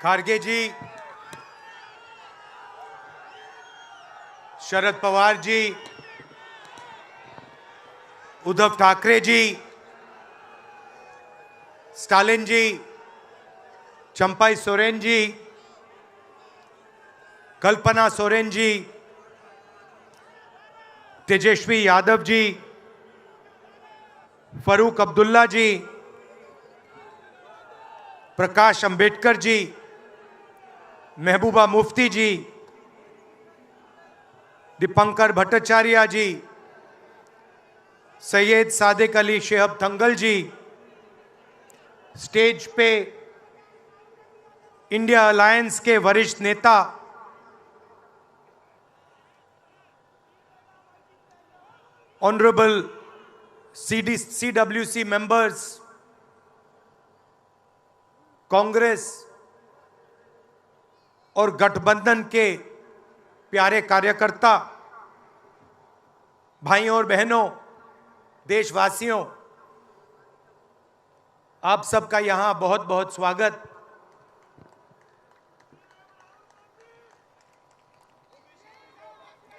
खारगे जी, Sharad Pawar ji, Uddhav Thackeray ji, Stalin जी, चंपाई सोरेन जी, कल्पना सोरेन जी, तेजस्वी यादव जी, फरूक अब्दुल्ला जी, प्रकाश अंबेडकर जी, महबूबा मुफ्ती जी, दीपंकर भट्टाचार्य जी, सैयद सादिक अली शेहब थंगल जी, stage पे India alliance के वरिष्ठ नेता ऑनरेबल CWC मेंबर्स, कांग्रेस और गठबंधन के प्यारे कार्यकर्ता, भाइयों और बहनों, देशवासियों, आप सबका यहां बहुत बहुत स्वागत।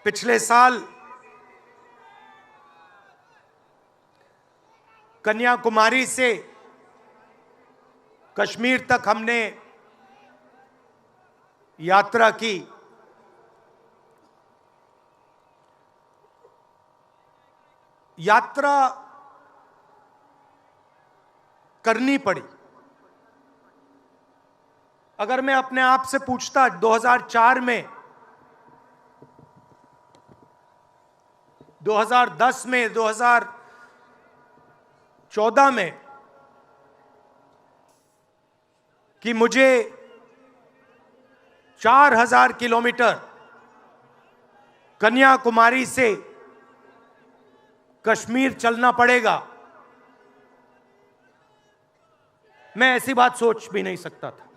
पिछले साल कन्याकुमारी से कश्मीर तक हमने यात्रा की। यात्रा करनी पड़ी। अगर मैं अपने आप से पूछता 2004 में, 2010 में, 2014 में कि मुझे 4000 किलोमीटर कन्याकुमारी से कश्मीर चलना पड़ेगा, मैं ऐसी बात सोच भी नहीं सकता था।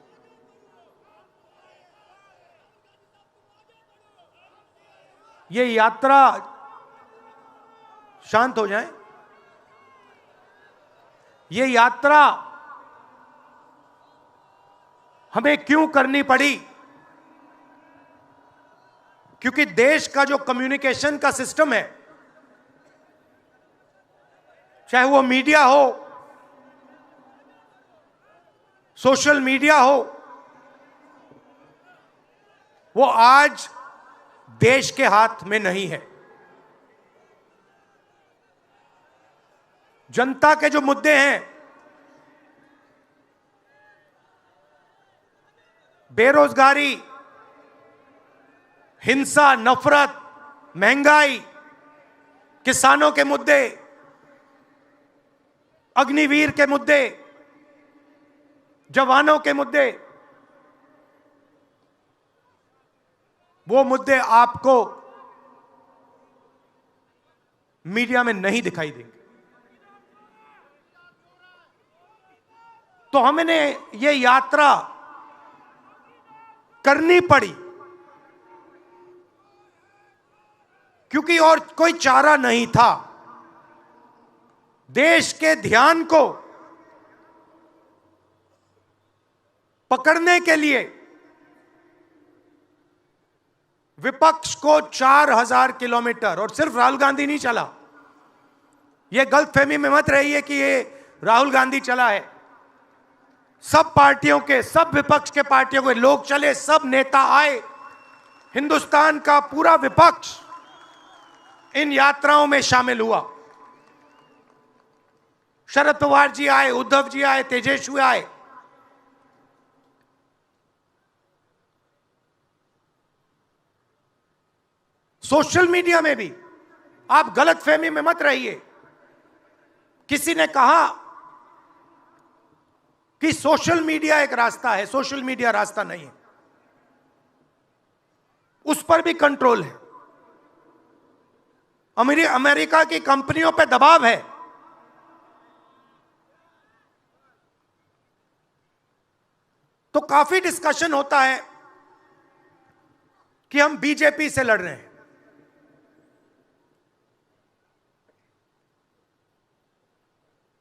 ये यात्रा, शांत हो जाएं, ये यात्रा हमें क्यों करनी पड़ी? क्योंकि देश का जो कम्युनिकेशन का सिस्टम है, चाहे वो मीडिया हो, सोशल मीडिया हो, वो आज देश के हाथ में नहीं है। जनता के जो मुद्दे हैं, बेरोजगारी, हिंसा, नफरत, महंगाई, किसानों के मुद्दे, अग्निवीर के मुद्दे, जवानों के मुद्दे, वो मुद्दे आपको मीडिया में नहीं दिखाई देंगे। तो हमने ये यात्रा करनी पड़ी क्योंकि और कोई चारा नहीं था। देश के ध्यान को पकड़ने के लिए विपक्ष को 4000 किलोमीटर, और सिर्फ राहुल गांधी नहीं चला, यह गलतफहमी में मत रहिए कि ये राहुल गांधी चला है। सब पार्टियों के, सब विपक्ष के पार्टियों के लोग चले, सब नेता आए, हिंदुस्तान का पूरा विपक्ष इन यात्राओं में शामिल हुआ। शरद पवार जी आए, उद्धव जी आए, तेजस्वी आए। सोशल मीडिया में भी आप गलतफहमी में मत रहिए। किसी ने कहा कि सोशल मीडिया एक रास्ता है, सोशल मीडिया रास्ता नहीं है। उस पर भी कंट्रोल है। अमेरिका की कंपनियों पर दबाव है। तो काफी डिस्कशन होता है कि हम बीजेपी से लड़ रहे हैं।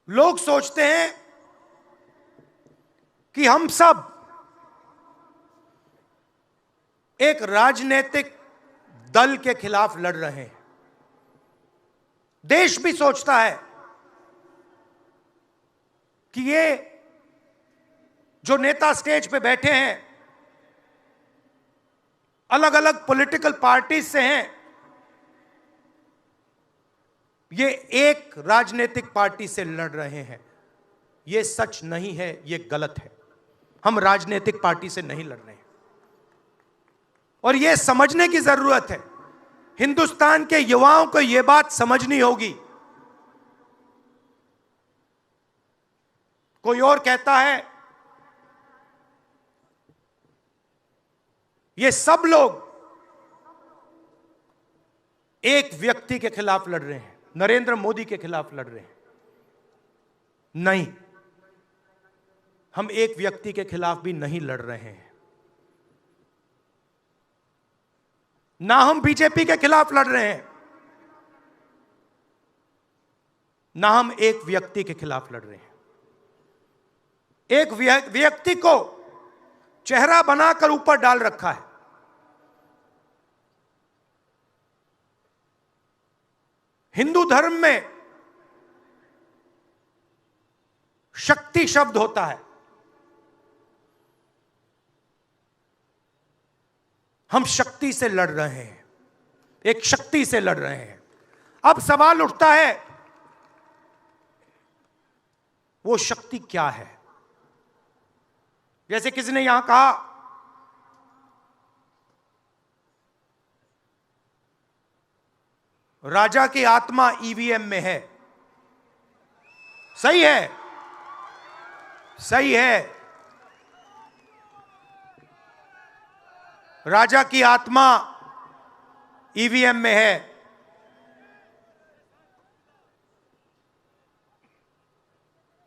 लोग सोचते हैं कि हम सब एक राजनीतिक दल के खिलाफ लड़ रहे हैं। देश भी सोचता है कि ये जो नेता स्टेज पे बैठे हैं अलग अलग पॉलिटिकल पार्टीज से हैं, ये एक राजनीतिक पार्टी से लड़ रहे हैं। ये सच नहीं है, ये गलत है। हम राजनीतिक पार्टी से नहीं लड़ रहे हैं और ये समझने की जरूरत है। हिंदुस्तान के युवाओं को यह बात समझनी होगी। कोई और कहता है ये सब लोग एक व्यक्ति के खिलाफ लड़ रहे हैं, नरेंद्र मोदी के खिलाफ लड़ रहे हैं। नहीं, हम एक व्यक्ति के खिलाफ भी नहीं लड़ रहे हैं। ना हम बीजेपी के खिलाफ लड़ रहे हैं, ना हम एक व्यक्ति के खिलाफ लड़ रहे हैं। एक व्यक्ति को चेहरा बनाकर ऊपर डाल रखा है। हिंदू धर्म में शक्ति शब्द होता है। हम शक्ति से लड़ रहे हैं, एक शक्ति से लड़ रहे हैं। अब सवाल उठता है वो शक्ति क्या है? जैसे किसी ने यहां कहा राजा की आत्मा ईवीएम में है। सही है, सही है। राजा की आत्मा ईवीएम में है।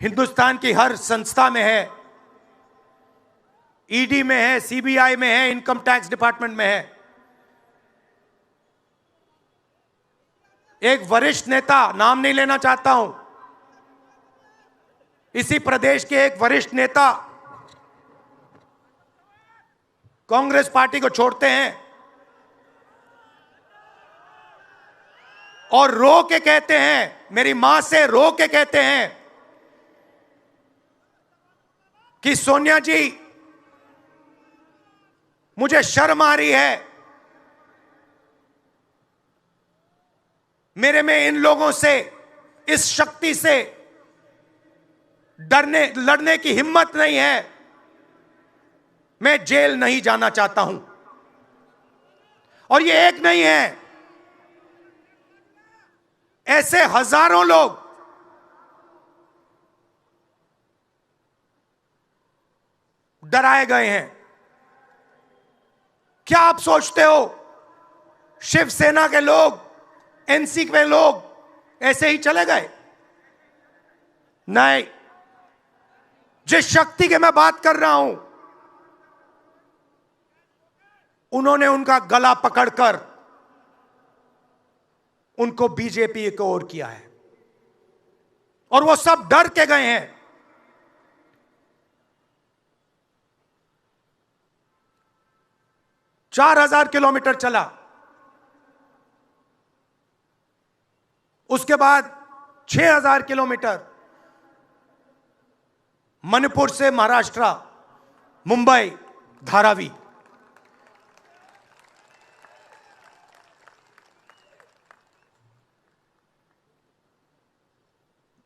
हिंदुस्तान की हर संस्था में है, ईडी में है, सीबीआई में है, इनकम टैक्स डिपार्टमेंट में है। एक वरिष्ठ नेता, नाम नहीं लेना चाहता हूं, इसी प्रदेश के एक वरिष्ठ नेता कांग्रेस पार्टी को छोड़ते हैं और रो के कहते हैं, मेरी मां से रो के कहते हैं कि सोनिया जी मुझे शर्म आ रही है, मेरे में इन लोगों से, इस शक्ति से लड़ने की हिम्मत नहीं है, मैं जेल नहीं जाना चाहता हूं। और ये एक नहीं है, ऐसे हजारों लोग डराए गए हैं। क्या आप सोचते हो शिवसेना के लोग, एनसी के लोग ऐसे ही चले गए? नहीं, जिस शक्ति की मैं बात कर रहा हूं, उन्होंने उनका गला पकड़कर उनको बीजेपी की ओर किया है और वो सब डर के गए हैं। चार 4,000 किलोमीटर चला, उसके बाद 6,000 किलोमीटर मणिपुर से महाराष्ट्र, मुंबई, धारावी।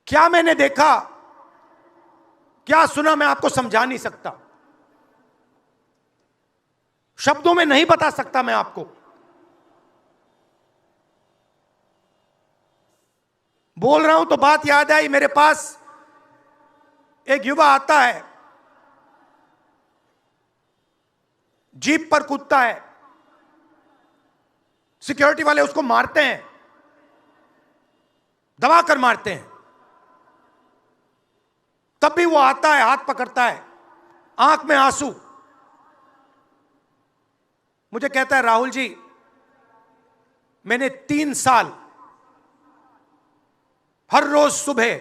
क्या मैंने देखा, क्या सुना, मैं आपको समझा नहीं सकता, शब्दों में नहीं बता सकता मैं आपको। बोल रहा हूं तो बात याद आई, मेरे पास एक युवा आता है, जीप पर कूदता है, सिक्योरिटी वाले उसको मारते हैं, दबाकर मारते हैं, तब भी वो आता है, हाथ पकड़ता है, आंख में आंसू, मुझे कहता है राहुल जी मैंने 3 साल हर रोज सुबह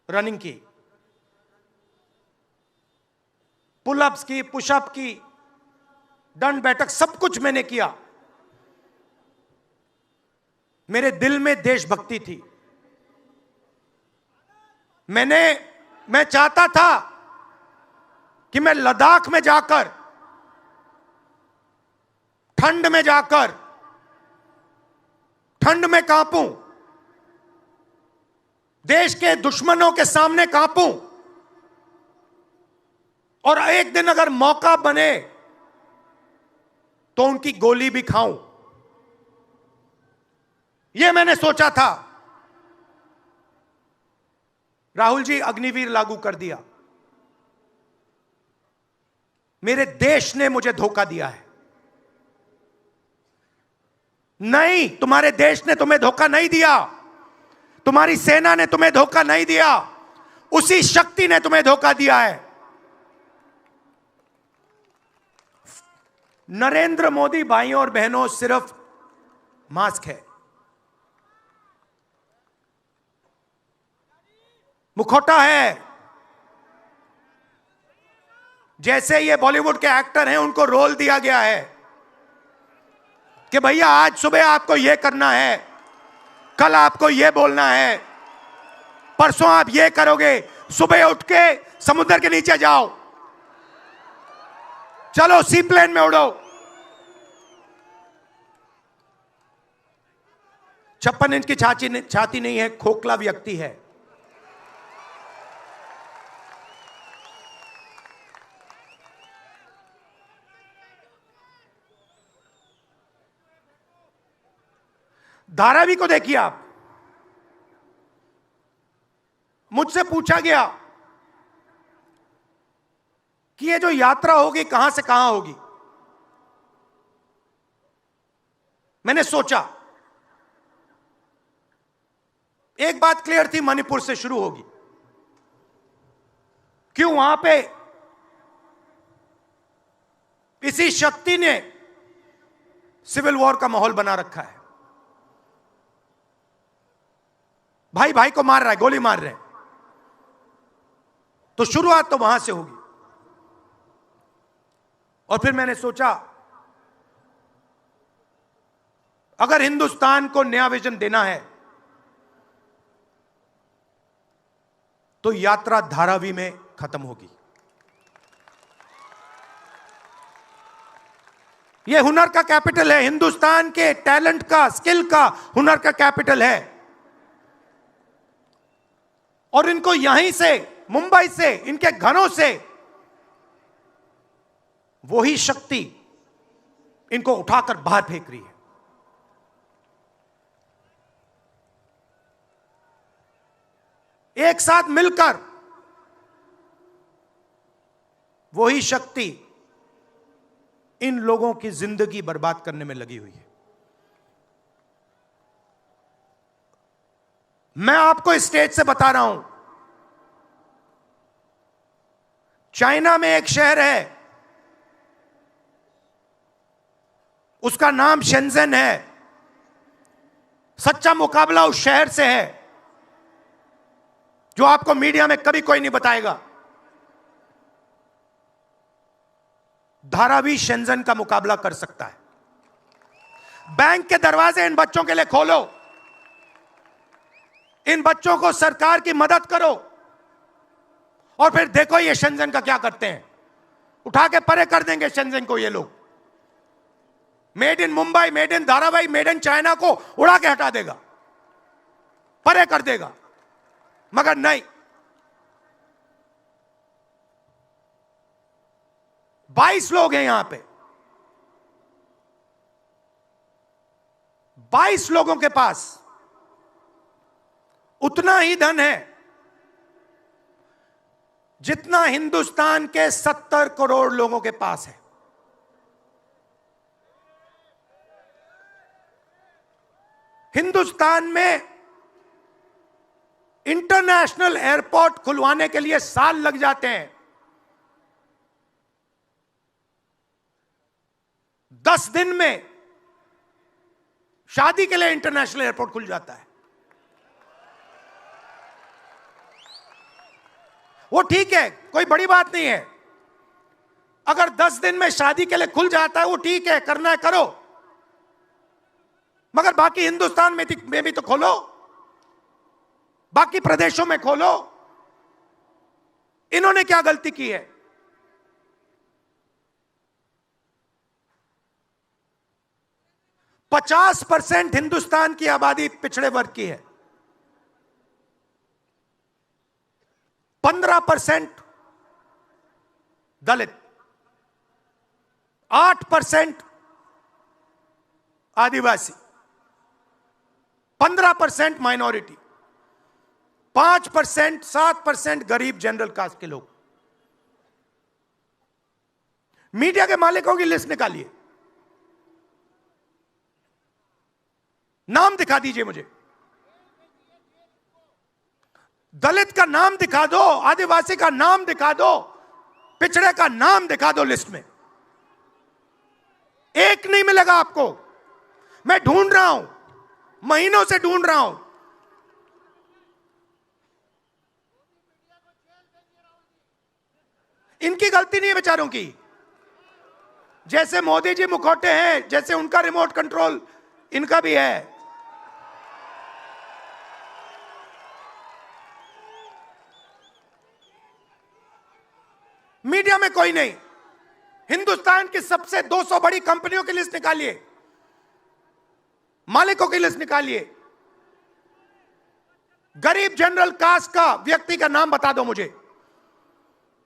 रनिंग की, पुलअप्स की, पुशअप की, दंड बैठक, सब कुछ मैंने किया। मेरे दिल में देशभक्ति थी। मैं चाहता था कि मैं लद्दाख में जाकर, ठंड में जाकर, ठंड में कांपूं, देश के दुश्मनों के सामने कांपूं, और एक दिन अगर मौका बने तो उनकी गोली भी खाऊं। यह मैंने सोचा था। राहुल जी, अग्निवीर लागू कर दिया। मेरे देश ने मुझे धोखा दिया है। नहीं, तुम्हारे देश ने तुम्हें धोखा नहीं दिया, तुम्हारी सेना ने तुम्हें धोखा नहीं दिया, उसी शक्ति ने तुम्हें धोखा दिया है। नरेंद्र मोदी भाइयों और बहनों सिर्फ मास्क है, मुखौटा है। जैसे ये बॉलीवुड के एक्टर हैं, उनको रोल दिया गया है कि भैया आज सुबह आपको यह करना है, कल आपको यह बोलना है, परसों आप यह करोगे, सुबह उठ के समुद्र के नीचे जाओ, चलो सी प्लेन में उड़ो। 56 इंच की छाती नहीं है, खोखला व्यक्ति है। धारावी को देखिए आप। मुझसे पूछा गया कि ये जो यात्रा होगी कहां से कहां होगी। मैंने सोचा, एक बात क्लियर थी, मणिपुर से शुरू होगी। क्यों? वहां पे इसी शक्ति ने सिविल वॉर का माहौल बना रखा है। भाई भाई को मार रहा है, गोली मार रहे हैं, तो शुरुआत तो वहां से होगी। और फिर मैंने सोचा, अगर हिंदुस्तान को नया विजन देना है तो यात्रा धारावी में खत्म होगी। यह हुनर का कैपिटल है, हिंदुस्तान के टैलेंट का, स्किल का, हुनर का कैपिटल है। और इनको यहीं से, मुंबई से, इनके घरों से वही शक्ति इनको उठाकर बाहर फेंक रही है। एक साथ मिलकर वही शक्ति इन लोगों की जिंदगी बर्बाद करने में लगी हुई है। मैं आपको इस स्टेज से बता रहा हूं, चाइना में एक शहर है, उसका नाम शेंजन है। सच्चा मुकाबला उस शहर से है जो आपको मीडिया में कभी कोई नहीं बताएगा। धारावी शेंजन का मुकाबला कर सकता है। बैंक के दरवाजे इन बच्चों के लिए खोलो, इन बच्चों को सरकार की मदद करो, और फिर देखो ये शेंजन का क्या करते हैं। उठा के परे कर देंगे शेंजन को ये लोग। Made in Mumbai, made in Dharavi, made in China को उड़ा के हटा देगा, परे कर देगा। मगर नहीं, 22 लोग हैं यहां पे, 22 लोगों के पास उतना ही धन है जितना हिंदुस्तान के 70 करोड़ लोगों के पास है। हिंदुस्तान में इंटरनेशनल एयरपोर्ट खुलवाने के लिए साल लग जाते हैं। 10 दिन में शादी के लिए इंटरनेशनल एयरपोर्ट खुल जाता है। वो ठीक है, कोई बड़ी बात नहीं है। अगर 10 दिन में शादी के लिए खुल जाता है वो ठीक है, करना है करो, मगर बाकी हिंदुस्तान में भी तो खोलो, बाकी प्रदेशों में खोलो। इन्होंने क्या गलती की है? पचास 50% हिंदुस्तान की आबादी पिछड़े वर्ग की है, 15% दलित, 8% आदिवासी, 15% माइनॉरिटी, 5% 7% गरीब जनरल कास्ट के लोग। मीडिया के मालिकों की लिस्ट निकालिए, नाम दिखा दीजिए मुझे। दलित का नाम दिखा दो, आदिवासी का नाम दिखा दो, पिछड़े का नाम दिखा दो लिस्ट में। एक नहीं मिलेगा आपको। मैं ढूंढ रहा हूं, महीनों से ढूंढ रहा हूं। इनकी गलती नहीं है बेचारों की। जैसे मोदी जी मुखौटे हैं, जैसे उनका रिमोट कंट्रोल इनका भी है। मीडिया में कोई नहीं। हिंदुस्तान की सबसे 200 बड़ी कंपनियों की लिस्ट निकालिए, मालिकों की लिस्ट निकालिए। गरीब जनरल कास्ट का व्यक्ति का नाम बता दो मुझे,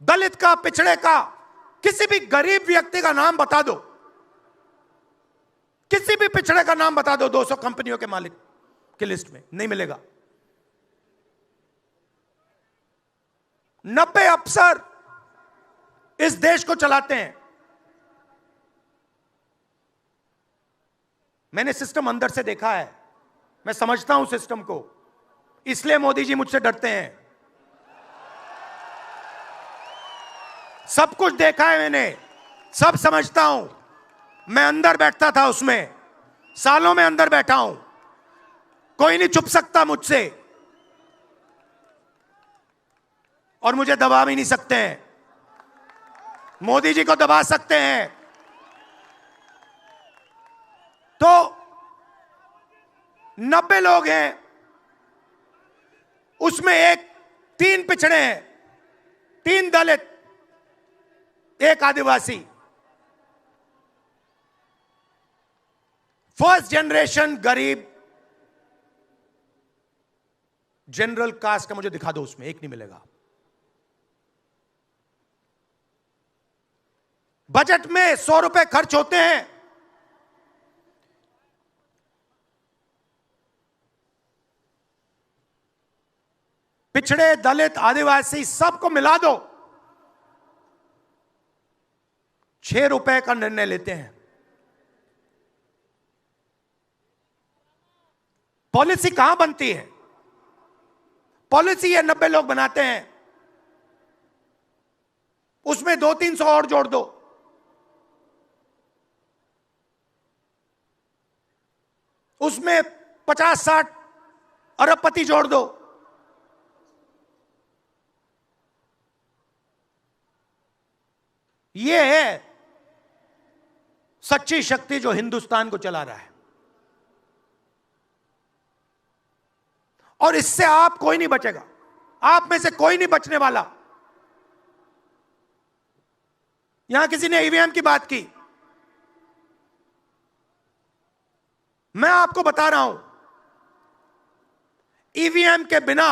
दलित का, पिछड़े का, किसी भी गरीब व्यक्ति का नाम बता दो, किसी भी पिछड़े का नाम बता दो 200 कंपनियों के मालिक की लिस्ट में। नहीं मिलेगा। 90 अफसर इस देश को चलाते हैं। मैंने सिस्टम अंदर से देखा है, मैं समझता हूं सिस्टम को, इसलिए मोदी जी मुझसे डरते हैं। सब कुछ देखा है मैंने, सब समझता हूं। मैं अंदर बैठता था उसमें, सालों में अंदर बैठा हूं। कोई नहीं छुप सकता मुझसे, और मुझे दबा भी नहीं सकते हैं। मोदी जी को दबा सकते हैं तो 90 लोग हैं, उसमें 3 पिछड़े हैं, 3 दलित, 1 आदिवासी। फर्स्ट जनरेशन गरीब जनरल कास्ट का मुझे दिखा दो, उसमें 1 नहीं मिलेगा। बजट में 100 रुपए खर्च होते हैं, पिछड़े, दलित, आदिवासी सबको मिला दो, 6 रुपए का निर्णय लेते हैं। पॉलिसी कहां बनती है? पॉलिसी ये 90 लोग बनाते हैं, उसमें 200-300 और जोड़ दो, उसमें 50-60 अरबपति जोड़ दो। यह है सच्ची शक्ति जो हिंदुस्तान को चला रहा है, और इससे आप कोई नहीं बचेगा। आप में से कोई नहीं बचने वाला। यहां किसी ने ईवीएम की बात की, मैं आपको बता रहा हूं, ईवीएम के बिना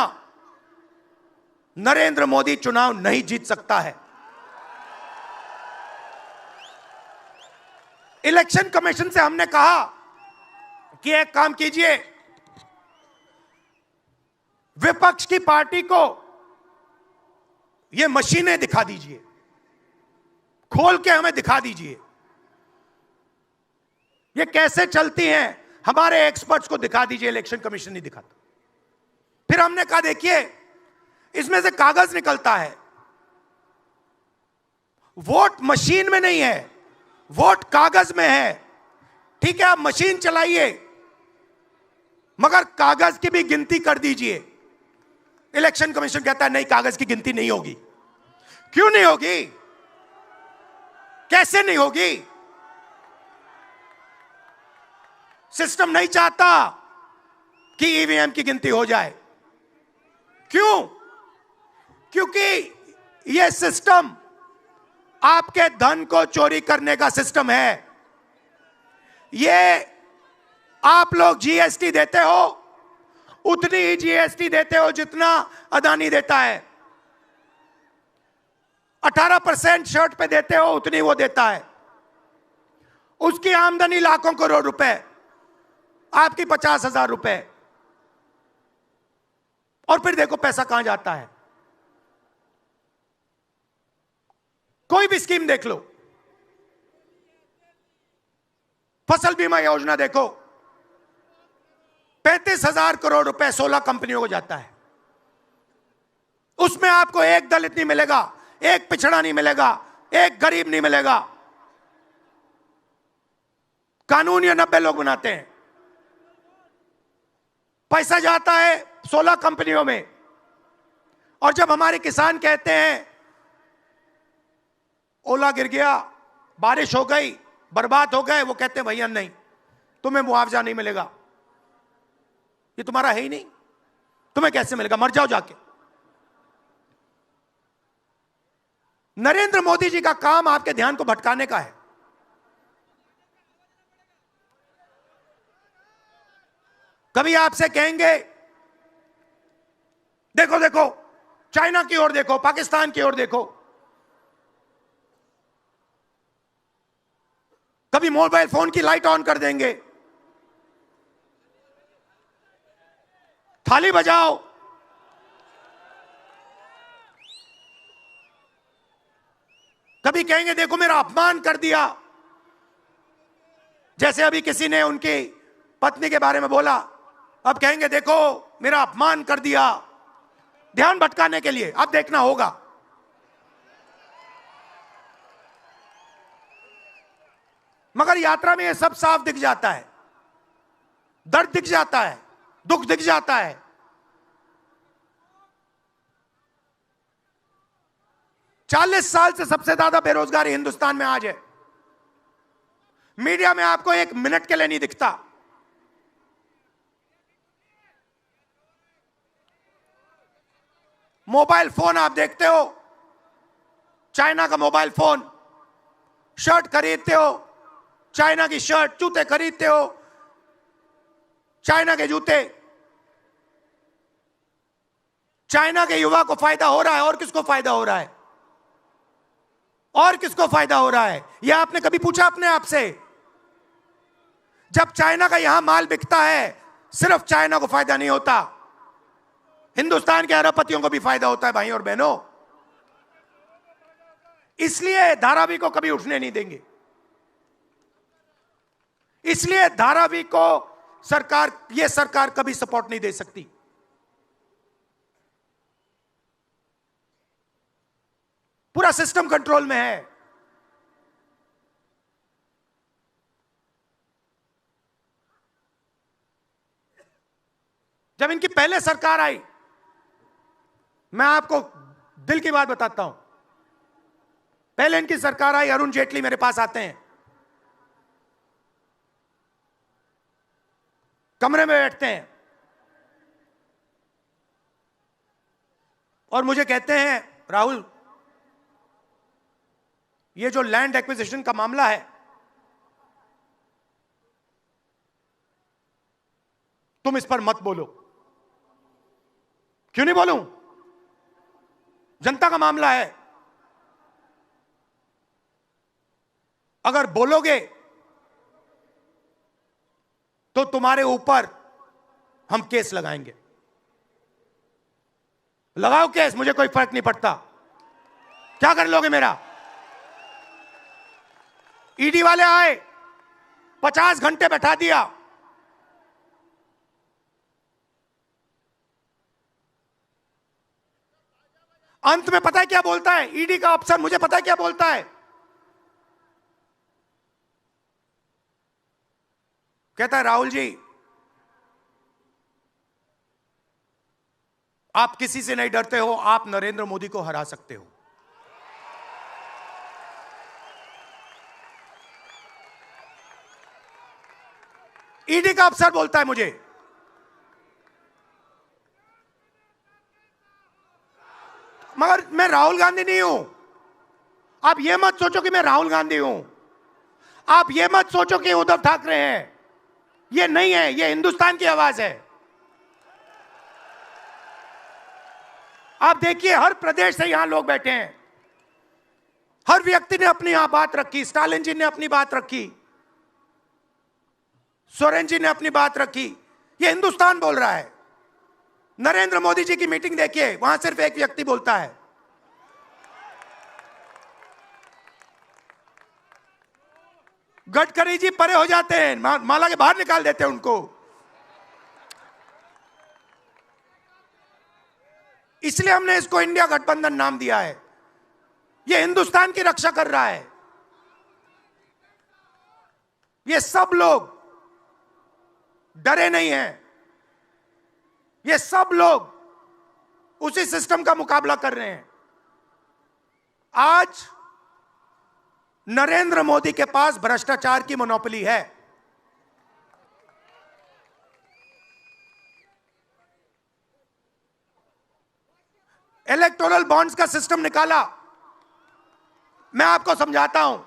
नरेंद्र मोदी चुनाव नहीं जीत सकता है। इलेक्शन कमीशन से हमने कहा कि एक काम कीजिए, विपक्ष की पार्टी को ये मशीनें दिखा दीजिए, खोल के हमें दिखा दीजिए ये कैसे चलती हैं, हमारे एक्सपर्ट्स को दिखा दीजिए। इलेक्शन कमीशन नहीं दिखाता। फिर हमने कहा देखिए, इसमें से कागज निकलता है, वोट मशीन में नहीं है, वोट कागज में है। ठीक है, आप मशीन चलाइए, मगर कागज की भी गिनती कर दीजिए। इलेक्शन कमीशन कहता है नहीं, कागज की गिनती नहीं होगी। क्यों नहीं होगी? कैसे नहीं होगी? सिस्टम नहीं चाहता कि ईवीएम की गिनती हो जाए। क्यों? क्योंकि यह सिस्टम आपके धन को चोरी करने का सिस्टम है। यह आप लोग जीएसटी देते हो, उतनी ही जीएसटी देते हो जितना अदानी देता है। 18% शर्ट पे देते हो, उतनी वो देता है। उसकी आमदनी लाखों करोड़ रुपए, आपकी 50,000 रुपए। और फिर देखो पैसा कहां जाता है। कोई भी स्कीम देख लो, फसल बीमा योजना देखो, 35,000 करोड़ रुपए 16 कंपनियों को जाता है। उसमें आपको एक दलित नहीं मिलेगा, एक पिछड़ा नहीं मिलेगा, एक गरीब नहीं मिलेगा। कानून ये 90 लोग बनाते हैं। पैसा जाता है 16 कंपनियों में। और जब हमारे किसान कहते हैं ओला गिर गया, बारिश हो गई, बर्बाद हो गए, वो कहते हैं भैया नहीं, तुम्हें मुआवजा नहीं मिलेगा, ये तुम्हारा है ही नहीं, तुम्हें कैसे मिलेगा, मर जाओ जाके। नरेंद्र मोदी जी का काम आपके ध्यान को भटकाने का है। कभी आपसे कहेंगे देखो देखो चाइना की ओर देखो, पाकिस्तान की ओर देखो। कभी मोबाइल फोन की लाइट ऑन कर देंगे, थाली बजाओ। कभी कहेंगे देखो मेरा अपमान कर दिया, जैसे अभी किसी ने उनकी पत्नी के बारे में बोला, अब कहेंगे देखो मेरा अपमान कर दिया, ध्यान भटकाने के लिए। अब देखना होगा। मगर यात्रा में यह सब साफ दिख जाता है, दर्द दिख जाता है, दुख दिख जाता है। चालीस साल से सबसे ज्यादा बेरोजगारी हिंदुस्तान में आज है। मीडिया में आपको एक मिनट के लिए नहीं दिखता। मोबाइल फोन आप देखते हो, चाइना का मोबाइल फोन, शर्ट खरीदते हो, चाइना की शर्ट, जूते खरीदते हो, चाइना के जूते। चाइना के युवा को फायदा हो रहा है, और किसको फायदा हो रहा है? और किसको फायदा हो रहा है? यह आपने कभी पूछा अपने आप से? जब चाइना का यहां माल बिकता है, सिर्फ चाइना को फायदा नहीं होता, हिंदुस्तान के अरबपतियों को भी फायदा होता है भाई और बहनों। इसलिए धारावी को कभी उठने नहीं देंगे। इसलिए धारावी को यह सरकार कभी सपोर्ट नहीं दे सकती। पूरा सिस्टम कंट्रोल में है। जब इनकी पहले सरकार आई, मैं आपको दिल की बात बताता हूं, पहले इनकी सरकार आई, अरुण जेटली मेरे पास आते हैं, कमरे में बैठते हैं और मुझे कहते हैं राहुल, ये जो लैंड एक्विजिशन का मामला है, तुम इस पर मत बोलो। क्यों नहीं बोलूं? जनता का मामला है। अगर बोलोगे तो तुम्हारे ऊपर हम केस लगाएंगे। लगाओ केस, मुझे कोई फर्क नहीं पड़ता। क्या कर लोगे मेरा? ईडी वाले आए, 50 घंटे बैठा दिया। अंत में पता है क्या बोलता है ईडी का अफसर? मुझे पता है क्या बोलता है? कहता है राहुल जी, आप किसी से नहीं डरते हो, आप नरेंद्र मोदी को हरा सकते हो। ईडी का अफसर बोलता है मुझे। मगर मैं राहुल गांधी नहीं हूं। आप ये मत सोचो कि मैं राहुल गांधी हूं। आप ये मत सोचो कि उद्धव ठाकरे हैं। ये नहीं है, ये हिंदुस्तान की आवाज है। आप देखिए, हर प्रदेश से यहां लोग बैठे हैं। हर व्यक्ति ने अपनी यहां बात रखी। स्टालिन जी ने अपनी बात रखी, सोरेन जी ने अपनी बात रखी। ये हिंदुस्तान बोल रहा है। नरेंद्र मोदी जी की मीटिंग देखिए, वहां सिर्फ एक व्यक्ति बोलता है। गडकरी जी परे हो जाते हैं, माला के बाहर निकाल देते हैं उनको। इसलिए हमने इसको इंडिया गठबंधन नाम दिया है। ये हिंदुस्तान की रक्षा कर रहा है। ये सब लोग डरे नहीं हैं। ये सब लोग उसी सिस्टम का मुकाबला कर रहे हैं। आज नरेंद्र मोदी के पास भ्रष्टाचार की मोनोपोली है। इलेक्टोरल बॉन्ड्स का सिस्टम निकाला। मैं आपको समझाता हूं।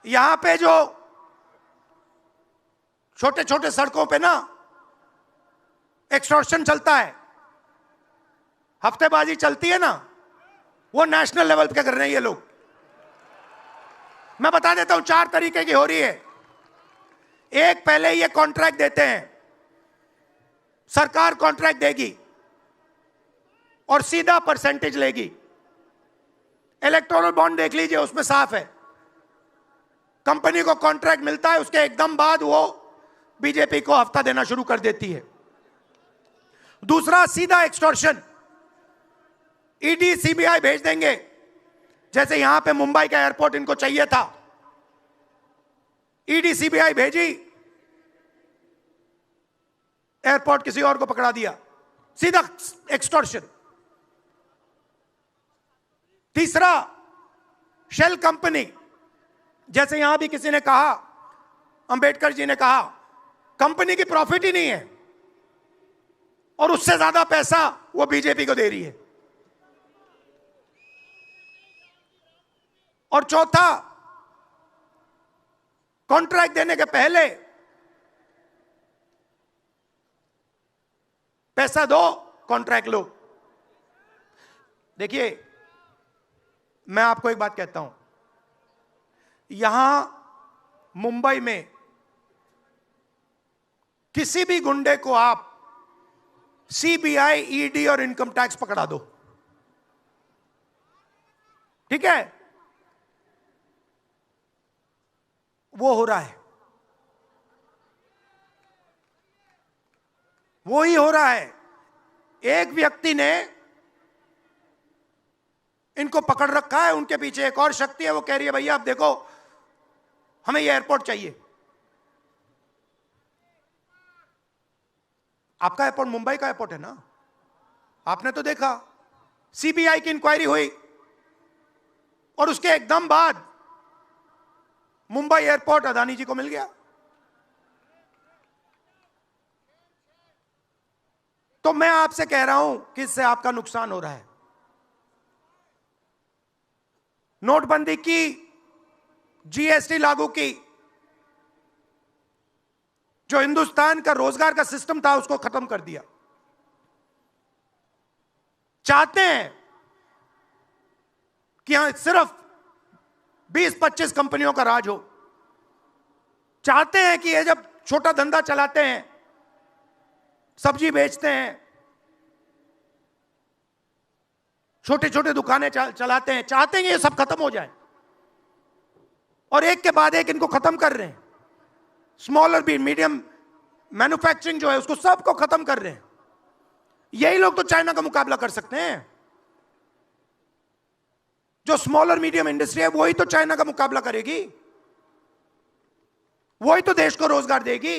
यहां पे जो छोटे छोटे सड़कों पे ना एक्सटॉर्शन चलता है, हफ्तेबाजी चलती है ना, वो नेशनल लेवल पे कर रहे हैं ये लोग। मैं बता देता हूं, 4 तरीके की हो रही है। एक, पहले ये कॉन्ट्रैक्ट देते हैं, सरकार कॉन्ट्रैक्ट देगी और सीधा परसेंटेज लेगी। इलेक्टोरल बॉन्ड देख लीजिए, उसमें साफ है। कंपनी को कॉन्ट्रैक्ट मिलता है, उसके एकदम बाद वो बीजेपी को हफ्ता देना शुरू कर देती है। दूसरा, सीधा एक्सटॉर्शन। ईडी सीबीआई भेज देंगे। जैसे यहां पे मुंबई का एयरपोर्ट इनको चाहिए था, ईडी सीबीआई भेजी, एयरपोर्ट किसी और को पकड़ा दिया। सीधा एक्सटॉर्शन। तीसरा, शेल कंपनी। जैसे यहां भी किसी ने कहा, अंबेडकर जी ने कहा, कंपनी की प्रॉफिट ही नहीं है और उससे ज्यादा पैसा वो बीजेपी को दे रही है। और चौथा, कॉन्ट्रैक्ट देने के पहले पैसा दो, कॉन्ट्रैक्ट लो। देखिए, मैं आपको एक बात कहता हूं, यहां मुंबई में किसी भी गुंडे को आप सीबीआई, ईडी और इनकम टैक्स पकड़ा दो, ठीक है? वो हो रहा है, वो ही हो रहा है। एक व्यक्ति ने इनको पकड़ रखा है, उनके पीछे एक और शक्ति है, वो कह रही है भैया आप देखो, हमें ये एयरपोर्ट चाहिए। आपका एयरपोर्ट मुंबई का एयरपोर्ट है ना, आपने तो देखा। सीबीआई की इंक्वायरी हुई और उसके एकदम बाद मुंबई एयरपोर्ट अदानी जी को मिल गया। तो मैं आपसे कह रहा हूं कि इससे आपका नुकसान हो रहा है। नोटबंदी की, जीएसटी लागू की, जो हिंदुस्तान का रोजगार का सिस्टम था उसको खत्म कर दिया। चाहते हैं कि यहां सिर्फ 20-25 कंपनियों का राज हो। चाहते हैं कि ये जब छोटा धंधा चलाते हैं, सब्जी बेचते हैं, छोटे छोटे दुकानें चलाते हैं, चाहते हैं कि ये सब खत्म हो जाए। और एक के बाद एक इनको खत्म कर रहे हैं। स्मॉल और मीडियम मैन्युफैक्चरिंग जो है उसको सबको खत्म कर रहे हैं। यही लोग तो चाइना का मुकाबला कर सकते हैं। जो स्मॉल और मीडियम इंडस्ट्री है वही तो चाइना का मुकाबला करेगी, वही तो देश को रोजगार देगी।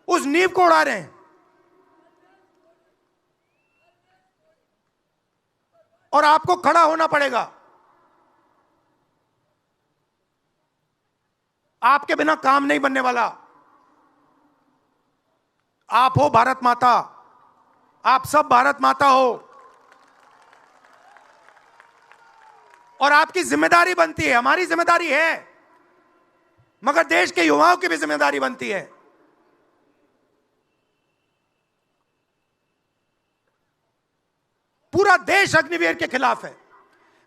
उस नींव को उड़ा रहे हैं। और आपको खड़ा होना पड़ेगा। आपके बिना काम नहीं बनने वाला। आप हो भारत माता, आप सब भारत माता हो, और आपकी जिम्मेदारी बनती है, हमारी जिम्मेदारी है, मगर देश के युवाओं की भी जिम्मेदारी बनती है। पूरा देश अग्निवीर के खिलाफ है।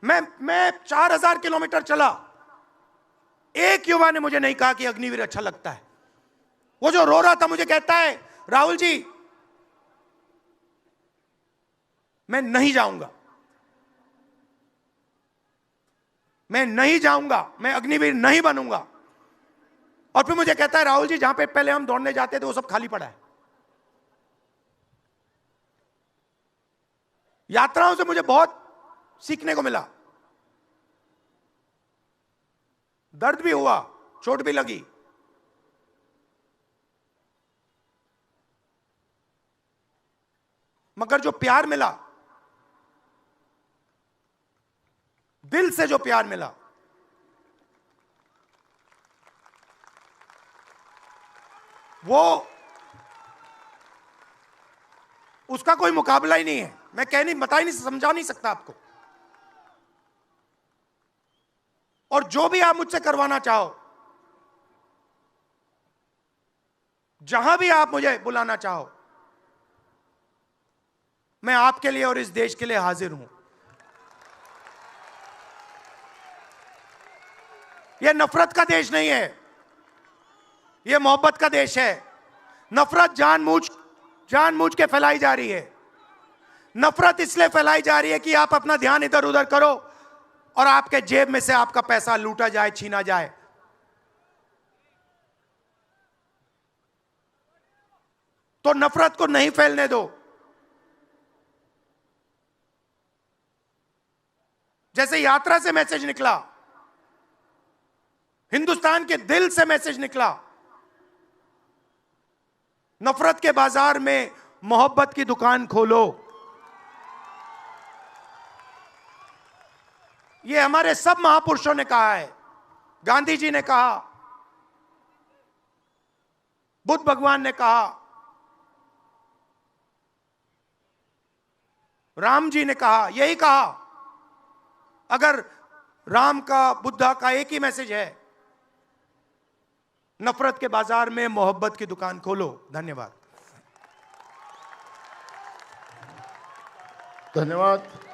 मैं 4000 किलोमीटर चला, एक युवा ने मुझे नहीं कहा कि अग्निवीर अच्छा लगता है। वो जो रो रहा था मुझे कहता है, राहुल जी मैं नहीं जाऊंगा, मैं नहीं जाऊंगा, मैं अग्निवीर नहीं बनूंगा। और फिर मुझे कहता है, राहुल जी जहां पे पहले हम दौड़ने जाते थे वो सब खाली पड़ा है। यात्राओं से मुझे बहुत सीखने को मिला, दर्द भी हुआ, चोट भी लगी, मगर जो प्यार मिला, दिल से जो प्यार मिला, वो उसका कोई मुकाबला ही नहीं है। मैं कह नहीं, बता ही नहीं, समझा नहीं सकता आपको। और जो भी आप मुझसे करवाना चाहो, जहां भी आप मुझे बुलाना चाहो, मैं आपके लिए और इस देश के लिए हाजिर हूं। यह नफरत का देश नहीं है, यह मोहब्बत का देश है। नफरत जानबूझ के फैलाई जा रही है। नफरत इसलिए फैलाई जा रही है कि आप अपना ध्यान इधर उधर करो और आपके जेब में से आपका पैसा लूटा जाए, छीना जाए। तो नफरत को नहीं फैलने दो। जैसे यात्रा से मैसेज निकला, हिंदुस्तान के दिल से मैसेज निकला, नफरत के बाजार में मोहब्बत की दुकान खोलो। यह हमारे सब महापुरुषों ने कहा है। गांधी जी ने कहा, बुद्ध भगवान ने कहा, राम जी ने कहा, यही कहा। अगर राम का, बुद्धा का एक ही मैसेज है, नफरत के बाजार में मोहब्बत की दुकान खोलो। धन्यवाद। धन्यवाद।